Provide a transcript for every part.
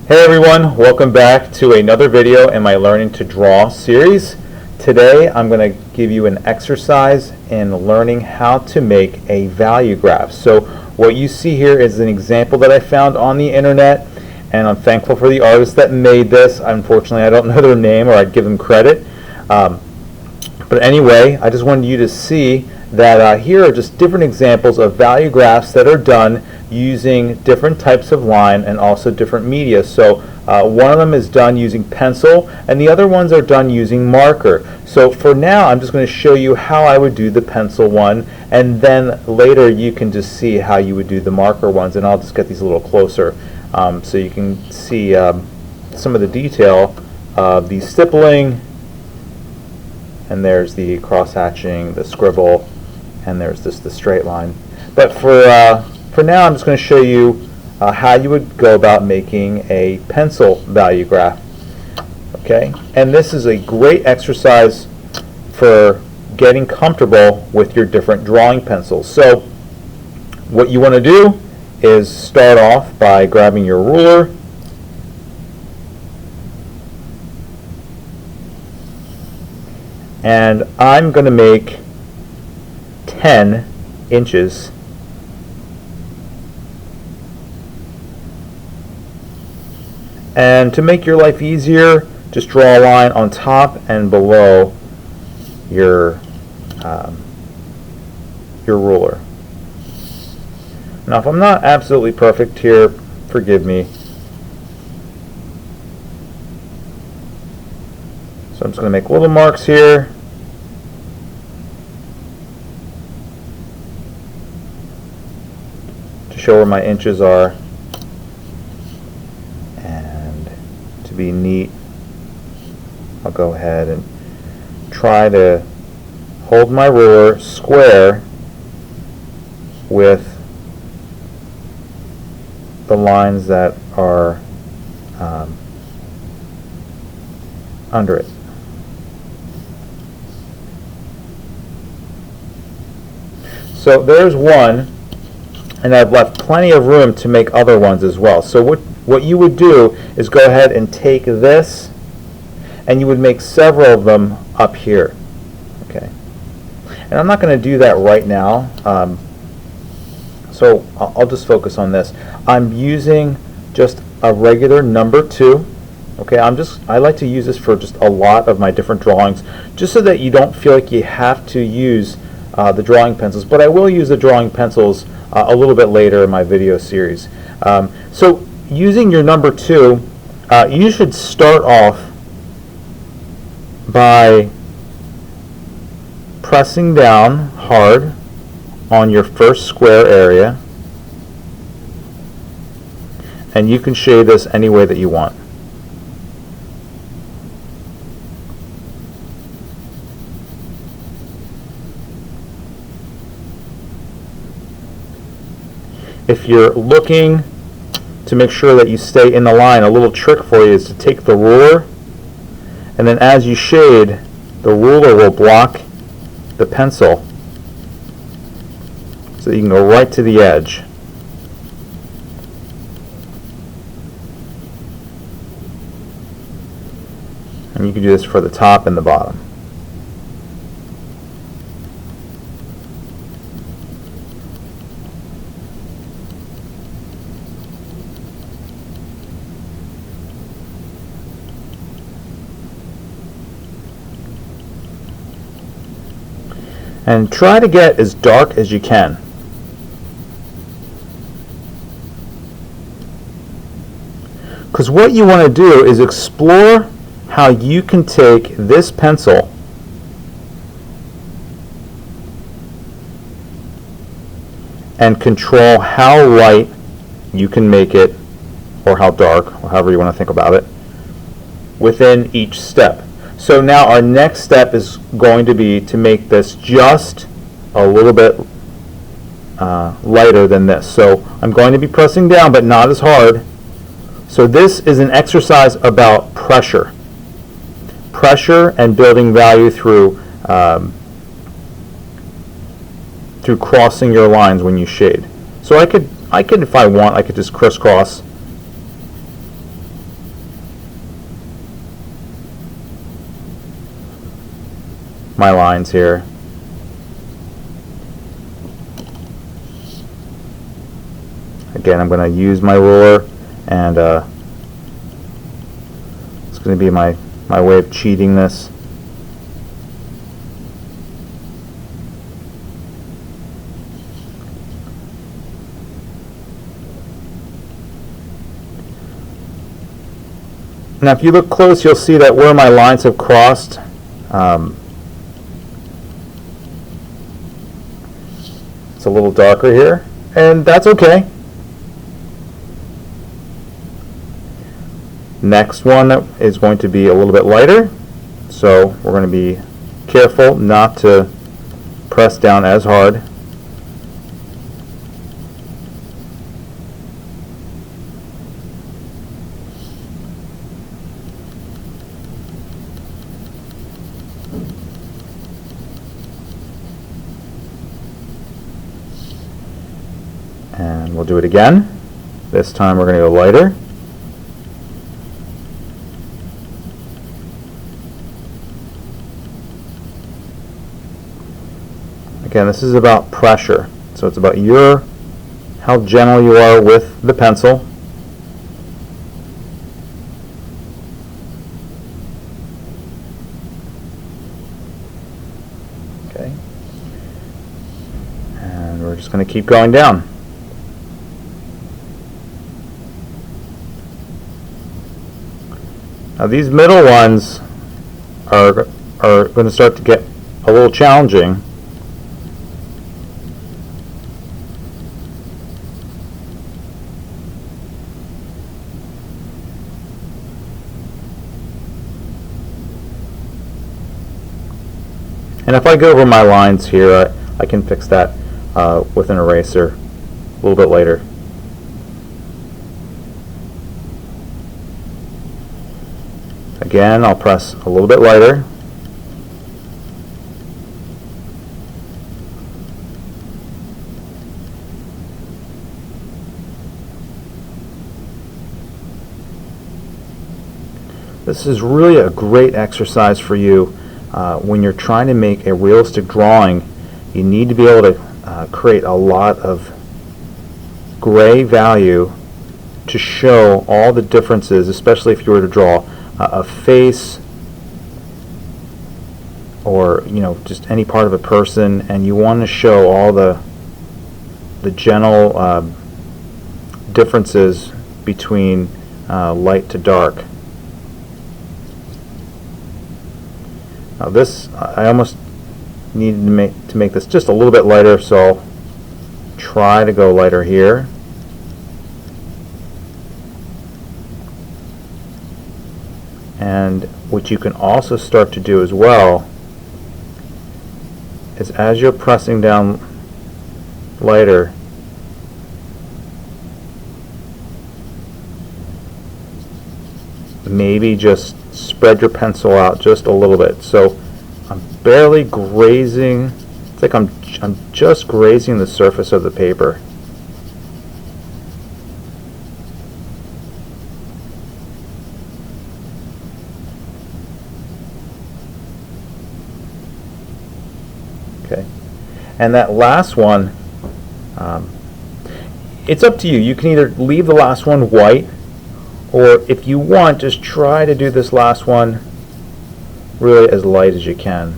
Hey everyone, welcome back to another video in my Learning to Draw series. Today I'm going to give you an exercise in learning how to make a value graph. So what you see here is an example that I found on the internet, and I'm thankful for the artist that made this. Unfortunately, I don't know their name, or I'd give them credit. But anyway, I just wanted you to see that here are just different examples of value graphs that are done using different types of line and also different media. So one of them is done using pencil and the other ones are done using marker. So for now I'm just going to show you how I would do the pencil one, and then later you can just see how you would do the marker ones, and I'll just get these a little closer so you can see some of the detail of the stippling, and there's the cross-hatching, the scribble, and there's just the straight line. But for now, I'm just going to show you how you would go about making a pencil value graph. Okay, and this is a great exercise for getting comfortable with your different drawing pencils. So what you want to do is start off by grabbing your ruler, and I'm going to make 10 inches. And to make your life easier, just draw a line on top and below your ruler. Now, if I'm not absolutely perfect here, forgive me. So I'm just going to make little marks here. To show where my inches are. And to be neat, I'll go ahead and try to hold my ruler square with the lines that are under it. So there's one, and I've left plenty of room to make other ones as well. So what you would do is go ahead and take this, and you would make several of them up here. Okay, and I'm not going to do that right now, so I'll just focus on this. I'm using just a regular number 2. Okay, I like to use this for just a lot of my different drawings, just so that you don't feel like you have to use the drawing pencils, but I will use the drawing pencils a little bit later in my video series. So using your number 2, you should start off by pressing down hard on your first square area, and you can shade this any way that you want. If you're looking to make sure that you stay in the line, a little trick for you is to take the ruler, and then as you shade, the ruler will block the pencil so that you can go right to the edge. And you can do this for the top and the bottom. And try to get as dark as you can. Because what you want to do is explore how you can take this pencil and control how light you can make it, or how dark, or however you want to think about it, within each step. So now our next step is going to be to make this just a little bit lighter than this. So I'm going to be pressing down, but not as hard. So this is an exercise about pressure. Pressure and building value through crossing your lines when you shade. So I could, if I want, I could just crisscross my lines here. Again, I'm going to use my ruler, and it's going to be my way of cheating this. Now if you look close, you'll see that where my lines have crossed, it's a little darker here, and that's okay. Next one is going to be a little bit lighter, so we're going to be careful not to press down as hard. And we'll do it again. This time we're going to go lighter. Again, this is about pressure. So it's about how gentle you are with the pencil. Okay. And we're just going to keep going down. Now these middle ones are going to start to get a little challenging. And if I go over my lines here, I can fix that with an eraser a little bit later. Again, I'll press a little bit lighter. This is really a great exercise for you when you're trying to make a realistic drawing. You need to be able to create a lot of gray value to show all the differences, especially if you were to draw a face or just any part of a person, and you want to show all the general differences between light to dark. Now this, I almost needed to make this just a little bit lighter, so I'll try to go lighter here. And what you can also start to do as well is, as you're pressing down lighter, maybe just spread your pencil out just a little bit. So I'm barely grazing, it's like I'm just grazing the surface of the paper. Okay, and that last one, it's up to you. You can either leave the last one white, or if you want, just try to do this last one really as light as you can.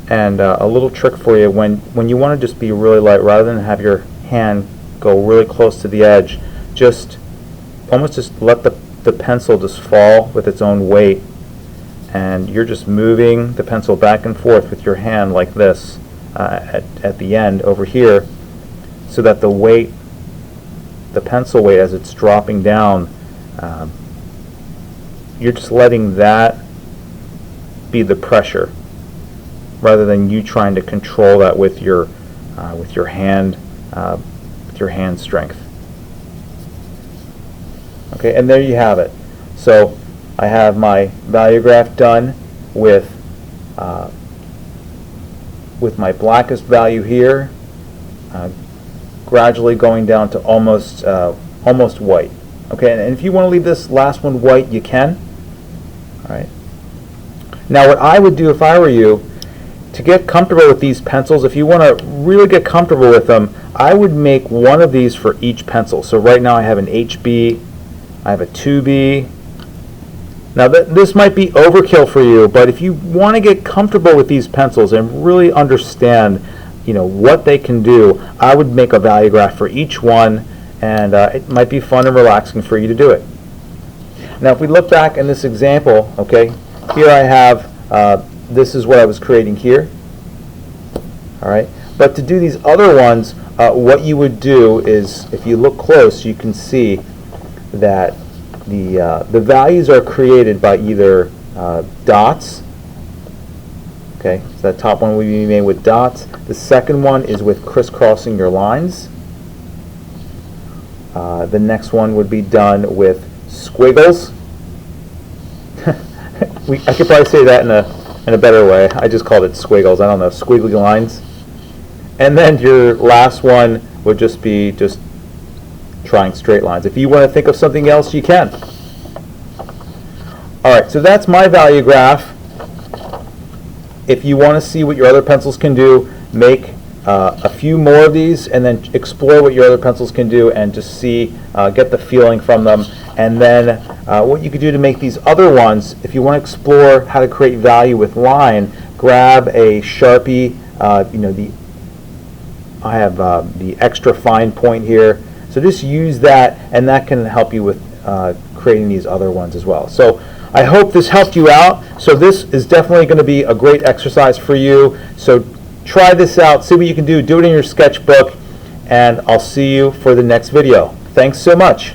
And a little trick for you, when you want to just be really light, rather than have your hand go really close to the edge, just let the pencil just fall with its own weight, and you're just moving the pencil back and forth with your hand like this at the end over here, so that the pencil weight as it's dropping down, you're just letting that be the pressure, rather than you trying to control that with your hand strength. Okay, and there you have it. So I have my value graph done with my blackest value here, gradually going down to almost white. Okay, and if you want to leave this last one white, you can. All right. Now what I would do if I were you, to get comfortable with these pencils, if you want to really get comfortable with them, I would make one of these for each pencil. So right now I have an HB, I have a 2B. Now this might be overkill for you, but if you want to get comfortable with these pencils and really understand, what they can do, I would make a value graph for each one, and it might be fun and relaxing for you to do it. Now if we look back in this example, okay, here I have, this is what I was creating here. All right, but to do these other ones, what you would do is, if you look close, you can see that the values are created by either dots. Okay, so that top one would be made with dots. The second one is with crisscrossing your lines. The next one would be done with squiggles. I could probably say that in a better way. I just called it squiggles. I don't know, squiggly lines. And then your last one would just be trying straight lines. If you want to think of something else, you can. All right, so that's my value graph. If you want to see what your other pencils can do, make a few more of these and then explore what your other pencils can do and just see, get the feeling from them. And then what you could do to make these other ones, if you want to explore how to create value with line, grab a Sharpie, I have the extra fine point here. So just use that, and that can help you with creating these other ones as well. So I hope this helped you out. So this is definitely going to be a great exercise for you. So try this out, see what you can do it in your sketchbook, and I'll see you for the next video. Thanks so much.